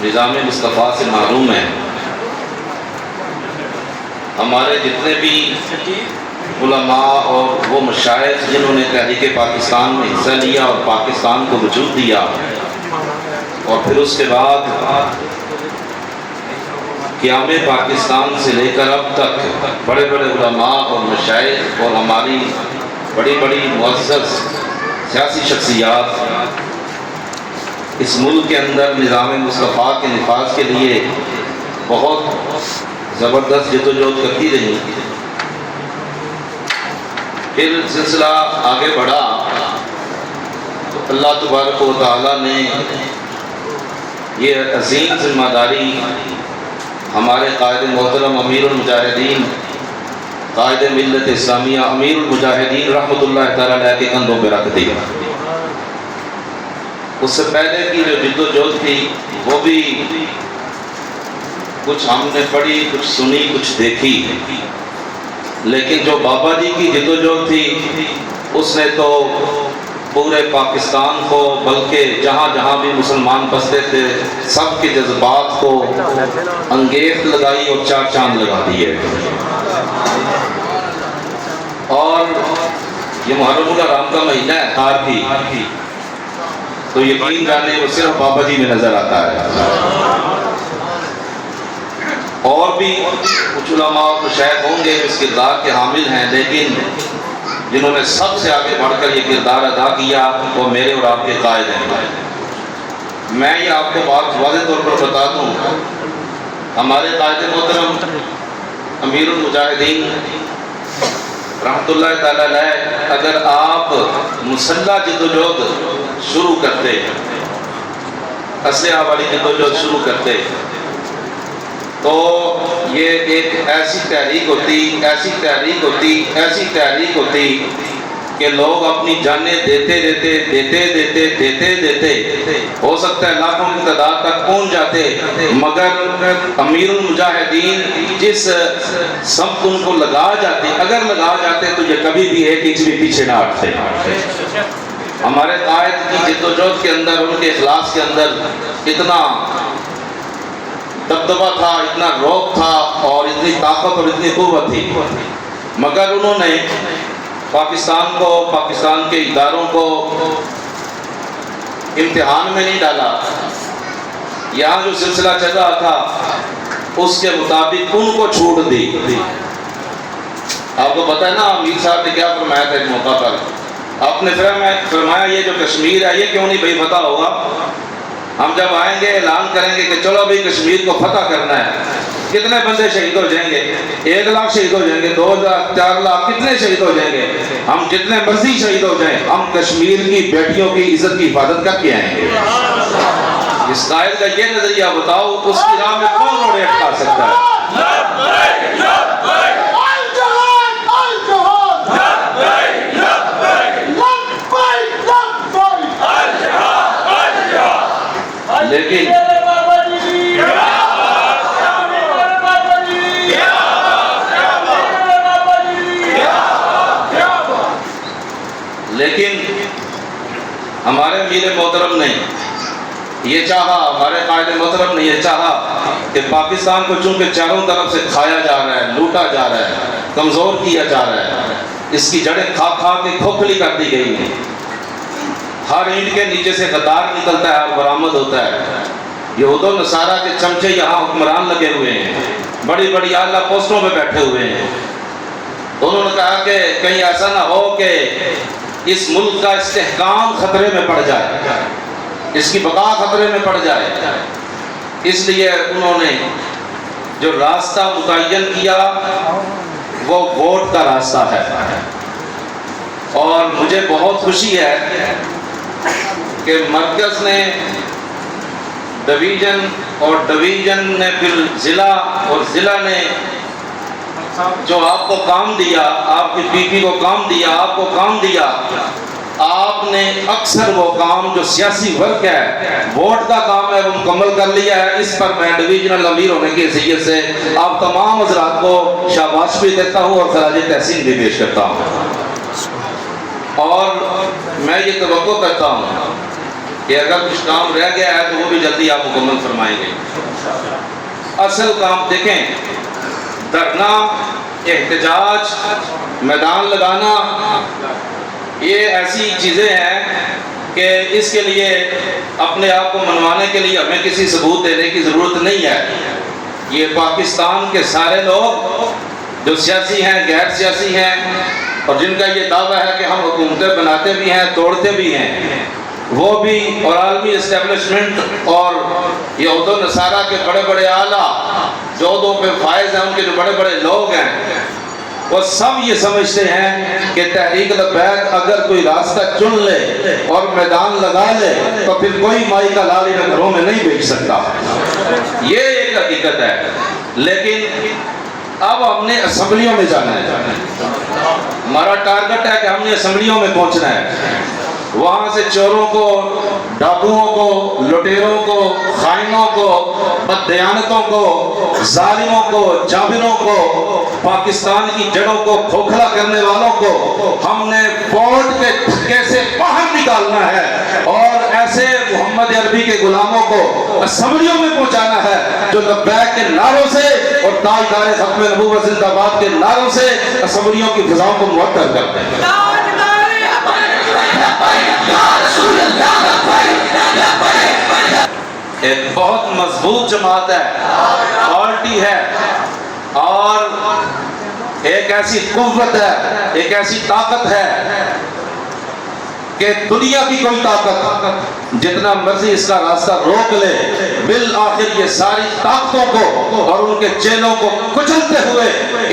نظام مصطفیٰ سے معلوم ہے، ہمارے جتنے بھی علماء اور وہ مشائخ جنہوں نے تحریک پاکستان میں حصہ لیا اور پاکستان کو وجود دیا، اور پھر اس کے بعد قیام پاکستان سے لے کر اب تک بڑے بڑے علماء اور مشائخ اور ہماری بڑی بڑی معزز سیاسی شخصیات اس ملک کے اندر نظام مصطفیٰ کے نفاذ کے لیے بہت زبردست جدوجہد کرتی رہی۔ پھر سلسلہ آگے بڑھا تو اللہ تبارک و تعالیٰ نے یہ عظیم ذمہ داری ہمارے قائد محترم امیر المجاہدین، قائد ملت اسلامیہ امیر المجاہدین رحمۃ اللہ تعالیٰ علیہ کے کندھوں پہ رکھ دی۔ اس سے پہلے کی جو جدوجہد تھی وہ بھی کچھ ہم نے پڑھی، کچھ سنی، کچھ دیکھی، لیکن جو بابا جی کی جدوجہد تھی اس نے تو پورے پاکستان کو، بلکہ جہاں جہاں بھی مسلمان بستے تھے سب کے جذبات کو انگیخت لگائی اور چار چاند لگا دیے۔ اور یہ محرم الحرام کا مہینہ ہے، تار کی، تو یقین جانے وہ صرف بابا جی میں نظر آتا ہے۔ اور بھی کچھ علماء اور مشائخ ہوں گے اس کردار کے حامل ہیں، لیکن جنہوں نے سب سے آگے بڑھ کر یہ کردار ادا کیا وہ میرے اور آپ کے قائد ہیں۔ میں یہ آپ کو بات واضح طور پر بتا دوں، ہمارے قائد محترم امیر المجاہدین رحمۃ اللہ تعالیٰ علیہ اگر آپ مسلح جدوجہد شروع کرتے، اسلحہ والی جدوجہد شروع کرتے، تو یہ ایک ایسی تحریک ہوتی کہ لوگ اپنی جانیں دیتے ہو سکتا ہے لاکھوں کی تعداد تک پہنچ جاتے، مگر امیر المجاہدین جس سمت ان کو لگا جاتے تو یہ کبھی بھی ایک انچ بھی پیچھے نہ ہٹتے۔ ہمارے قائد کی جدوجہد کے اندر، ان کے اخلاص کے اندر اتنا دبدبہ تھا، اتنا روب تھا اور اتنی طاقت اور اتنی قوت تھی، مگر انہوں نے پاکستان کو، پاکستان کے اداروں کو امتحان میں نہیں ڈالا۔ یہاں جو سلسلہ چل رہا تھا اس کے مطابق ان کو چھوٹ دی۔ آپ کو پتہ ہے نا امیر صاحب نے کیا فرمایا تھا ایک موقع پر؟ آپ نے فرمایا یہ جو کشمیر ہے یہ کیوں نہیں بھائی فتح ہوگا؟ ہم جب آئیں گے اعلان کریں گے کہ چلو بھائی کشمیر کو فتح کرنا ہے، کتنے بندے شہید ہو جائیں گے؟ 1 لاکھ شہید ہو جائیں گے، 2 لاکھ، 4 لاکھ، کتنے شہید ہو جائیں گے؟ ہم جتنے مرضی شہید ہو جائیں، ہم کشمیر کی بیٹیوں کی عزت کی حفاظت کر کے آئیں گے۔ اس قائد کا یہ نظریہ بتاؤ، اس کی راہ میں کون روڑے اٹکا سکتا ہے؟ لیکن ہمارے امیر محترم نے یہ چاہا، ہمارے قائد محترم نے یہ چاہا کہ پاکستان کو چونکہ چاروں طرف سے کھایا جا رہا ہے، لوٹا جا رہا ہے، کمزور کیا جا رہا ہے، اس کی جڑیں کھا کھا کے کھوکھلی کر دی گئی ہیں، ہر اینٹ کے نیچے سے غدار نکلتا ہے اور برآمد ہوتا ہے۔ یہود و نصارہ کے چمچے یہاں حکمران لگے ہوئے ہیں، بڑی بڑی اعلیٰ پوسٹوں پہ بیٹھے ہوئے ہیں۔ انہوں نے کہا کہ کہیں ایسا نہ ہو کہ اس ملک کا استحکام خطرے میں پڑ جائے، اس کی بقا خطرے میں پڑ جائے، اس لیے انہوں نے جو راستہ متعین کیا وہ ووٹ کا راستہ ہے۔ اور مجھے بہت خوشی ہے کہ مرکز نے ڈویژن اور ڈویژن نے پھر ضلع اور ضلع نے جو آپ کو کام دیا، آپ کی پی پی کو کام دیا، آپ کو کام دیا، آپ نے اکثر وہ کام جو سیاسی ورک ہے، ووٹ کا کام ہے، وہ مکمل کر لیا ہے۔ اس پر میں ڈویژنل امیر ہونے کی حیثیت سے آپ تمام حضرات کو شاباش بھی دیتا ہوں اور خراج تحسین بھی پیش کرتا ہوں۔ اور میں یہ توقع کرتا ہوں کہ اگر کچھ کام رہ گیا ہے تو وہ بھی جلدی آپ مکمل فرمائیں گے۔ اصل کام دیکھیں، دھرنا، احتجاج، میدان لگانا، یہ ایسی چیزیں ہیں کہ اس کے لیے اپنے آپ کو منوانے کے لیے ہمیں کسی ثبوت دینے کی ضرورت نہیں ہے۔ یہ پاکستان کے سارے لوگ جو سیاسی ہیں، غیر سیاسی ہیں، اور جن کا یہ دعویٰ ہے کہ ہم حکومتیں بناتے بھی ہیں، توڑتے بھی ہیں، وہ بھی، اور عالمی اسٹیبلشمنٹ اور یہود و نصارہ کے بڑے بڑے اعلیٰ جو عہدوں پہ فائز ہیں، ان کے جو بڑے بڑے لوگ ہیں، وہ سب یہ سمجھتے ہیں کہ تحریک لبیک اگر کوئی راستہ چن لے اور میدان لگا لے تو پھر کوئی مائی کا لال انہیں گھروں میں نہیں بیچ سکتا۔ یہ ایک حقیقت ہے۔ لیکن اب ہم نے اسمبلیوں میں جانا ہے، ہمارا ٹارگٹ ہے کہ ہم نے اسمبلیوں میں پہنچنا ہے، وہاں سے چوروں کو، ڈاکوؤں کو، لٹیروں کو، خائنوں کو، بددیانتوں کو، ظالموں کو، جابروں کو، پاکستان کی جڑوں کو کھوکھلا کرنے والوں کو ہم نے ووٹ کے دھکے سے باہر نکالنا ہے، اور ایسے محمد عربی کے غلاموں کو اسمبلیوں میں پہنچانا ہے جو لبیک کے نعروں سے اور تاجدار ختم نبوت زندہ باد کے نعروں سے اسمبلیوں کی فضاؤں کو معطر کرتے ہیں۔ ایک بہت مضبوط جماعت ہے، پارٹی ہے، اور ایک ایسی قوت ہے، ایک ایسی طاقت ہے کہ دنیا کی کوئی طاقت جتنا مرضی اس کا راستہ روک لے، بالآخر یہ ساری طاقتوں کو اور ان کے چیلوں کو کچلتے ہوئے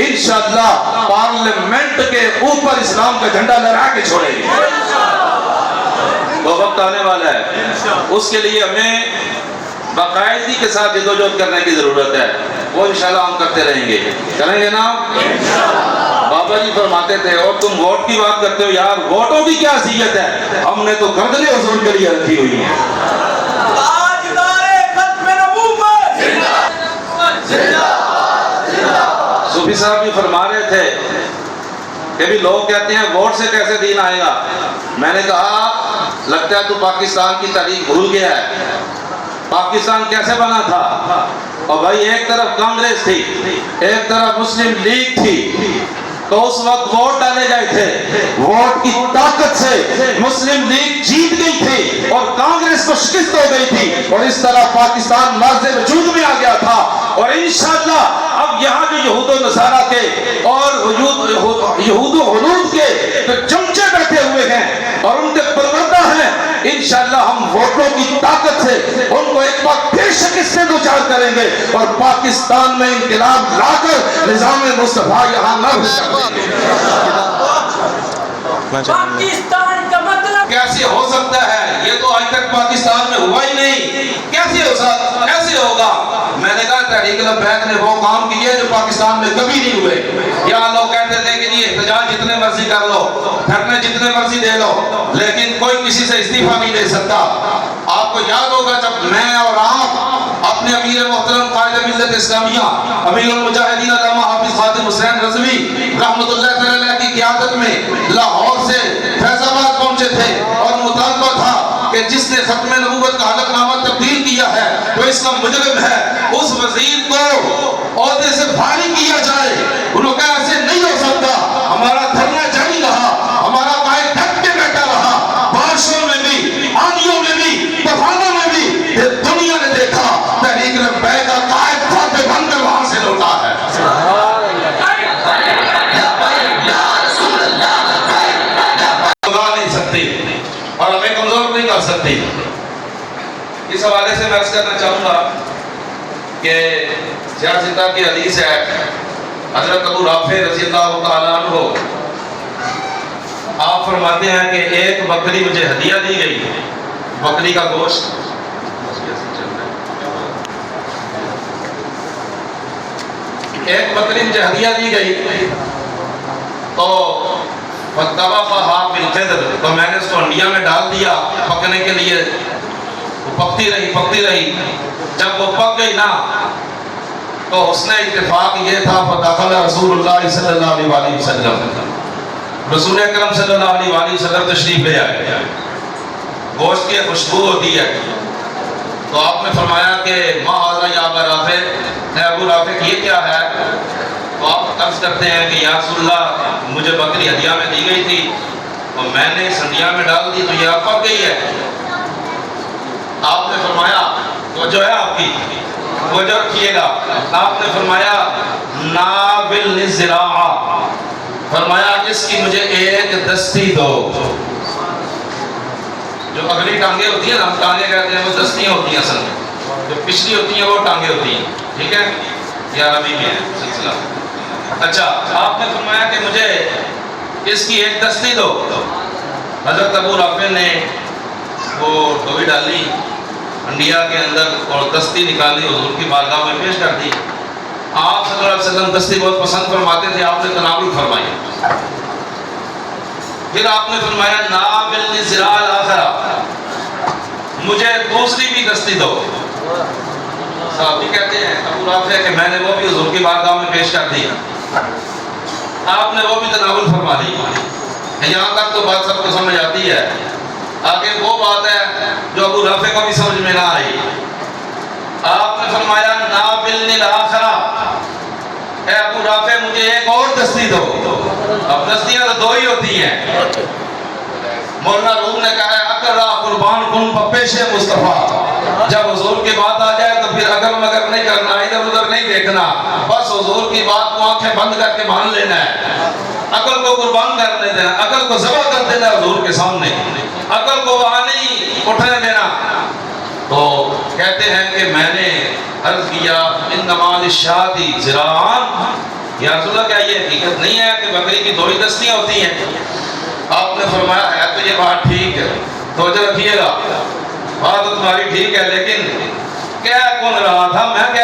انشاءاللہ پارلیمنٹ کے اوپر اسلام کا جھنڈا لہرا کے چھوڑیں گے۔ وہ وقت آنے والا ہے، اس کے لیے ہمیں باقاعدگی کے ساتھ جدوجہد کرنے کی ضرورت ہے، وہ انشاءاللہ ہم کرتے رہیں گے، کریں گے نا؟ بابا جی فرماتے تھے، اور تم ووٹ کی بات کرتے ہو، یار ووٹوں کی کیا حیثیت ہے، ہم نے تو گردنیں حضور کے لیے رکھی ہوئی ہیں۔ صوفی صاحب بھی فرما رہے تھے کہ بھی لوگ کہتے ہیں ووٹ سے کیسے دین آئے گا، میں نے کہا لگتا ہے تو پاکستان کی تاریخ بھول گیا ہے۔ پاکستان کیسے بنا تھا؟ اور بھائی ایک طرف کانگریس تھی، ایک طرف مسلم لیگ تھی، تو اس وقت ووٹ ڈالے گئے تھے، ووٹ کی طاقت سے مسلم لیگ جیت گئی تھی اور کانگریس کو شکست ہو گئی تھی، اور اس طرح پاکستان مرز وجود میں آ گیا تھا۔ اور انشاءاللہ اب یہاں جو یہود و نصارہ کے اور یہود و حنود کے جو چمچے بیٹھے ہوئے ہیں اور ان کے پروردہ ہیں، انشاءاللہ ہم ووٹوں کی طاقت سے ان کو ایک بار پھر شکست سے دوچار کریں گے اور پاکستان میں انقلاب لا کر نظام مصطفیٰ یہاں نہ پاکستان کا مطلب کیسے ہو سکتا ہے؟ یہ تو آج تک پاکستان میں ہوا ہی نہیں، کیسے ہوگا؟ میں نے کہا تحریک لبیک نے وہ کام کیے جو پاکستان میں کبھی نہیں ہوئے۔ یہاں لوگ کہتے تھے کہ یہ احتجاج جتنے مرضی کر لو، دھرنے جتنے مرضی دے لو، لیکن کوئی کسی سے استعفیٰ نہیں دے سکتا۔ آپ کو یاد ہوگا جب میں اور آپ اپنے امیر محترم قائد ملت اسلامیہ امیر المجاہدین علامہ حافظ خادم حسین رضوی رحمۃ اللہ تعالی کی قیادت میں لاہور سے فیض آباد پہنچے تھے، اور مطالبہ تھا کہ جس نے ختم نبوت کا حلف نامہ تبدیل کیا ہے وہ اس کا مجرم ہے، اس وزیر کو عہدے سے فارغ کیا جائے۔ انہوں نے کہا ایسے نہیں ہو سکتا، ہمارا دھرنا جاری رہا، ہمارا قائد ڈٹ کے بیٹھا رہا، بارشوں میں بھی، آندھیوں میں بھی، طوفانوں میں بھی۔ پھر دنیا نے دیکھا تحریک لبیک کا قائد کھاتے بن کر وہاں سے لوٹا ہے۔ اور ہمیں کمزور نہیں کر سکتی۔ اس حوالے سے میں عرض کرنا چاہوں گا کہ سیاستہ کی حدیث ہے، حضرت ابو رافع رضی اللہ تعالیٰ عنہ آپ فرماتے ہیں کہ ایک بکری مجھے ہدیہ دی گئی، بکری کا گوشت، ایک بکری مجھے ہدیہ دی گئی تو فَاتَّبَقَهَا بِالْقِدْرِ، تو میں نے اس کو ہنڈیا میں ڈال دیا پکنے کے لیے، وہ پکتی رہی، جب وہ پک گئی نا تو حسن اتفاق یہ تھا فَدَخَلَ رسول اللہ صلی اللہ علیہ وسلم، رسول اکرم صلی اللہ علیہ وسلم تشریف لے آئے، گوشت کی خوشبو ہوتی ہے. تو آپ نے فرمایا کہ ما ھذا یا ابا رافع، اے ابو رافع یہ کیا ہے؟ تو آپ عرض کرتے ہیں کہ یا رسول اللہ مجھے بکری ہدیہ میں دی گئی تھی اور میں نے اس ہنڈیا میں ڈال دی تو یہ اب پک گئی ہے. آپ نے فرمایا وہ جو ہے آپ کی وہ جو رکھیے گا. آپ نے فرمایا ناول الزراع، فرمایا اس کی مجھے ایک دستی دو. جو اگلی ٹانگیں ہوتی ہیں نا، ہم ٹانگیں کہتے ہیں، وہ دستیاں ہوتی ہیں اصل میں. جو پچھلی ہوتی ہیں وہ ٹانگیں ہوتی ہیں. ٹھیک ہے، یہ عربی میں ہے سلسلہ. اچھا، آپ نے فرمایا کہ مجھے اس کی ایک دستی دو. حضرت ابو رافع نے وہ ڈوئی ڈالی ہنڈیا کے اندر اور دستی نکالی، حضور کی بارگاہ میں پیش کر دی. آپ صلی اللہ علیہ وسلم دستی بہت پسند فرماتے تھے، آپ نے تناول فرمائی. پھر آپ نے فرمایا ناولنی الزراع الاخرہ، مجھے دوسری بھی دستی دو. صحابی کہتے ہیں ابو رافع کہ میں نے وہ بھی حضور کی بارگاہ میں پیش کر دی. آپ نے وہ بھی تناول فرما لی. یہاں تک تو بات سب کو سمجھ آتی ہے. آگے وہ بات ہے جو ابو رافع کو بھی سمجھ میں نہ آئی. آپ نے فرمایا ناولنی الاخرہ، اے ابو رافع مجھے ایک اور دستی دو. اب دستیاں تو دو ہی ہوتی ہیں. مولانا روم نے کہا ہے اقرا قربان کن پیش مصطفیٰ. جب حضور کی بات آ جائے تو پھر اگر مگر نہیں کرنا، ادھر ادھر نہیں دیکھنا، بس حضور کی بات کو آنکھیں بند کر کے مان لینا ہے. عقل کو قربان کرنے دینا، عقل کو ذبح کر دینا حضور کے سامنے، عقل کو وہاں نہیں اٹھنے دینا. تو کہتے ہیں کہ میں نے عرض کیا انما للشاۃ ذراعان، یا رسول اللہ کیا یہ حقیقت نہیں ہے کہ بکری کی دو ہی دستیاں ہوتی ہیں؟ آپ نے فرمایا ہے تو یہ بات ٹھیک ہے، توجہ رکھیے گا، بات تمہاری ٹھیک ہے، لیکن کہہ کون رہا تھا، میں کہہ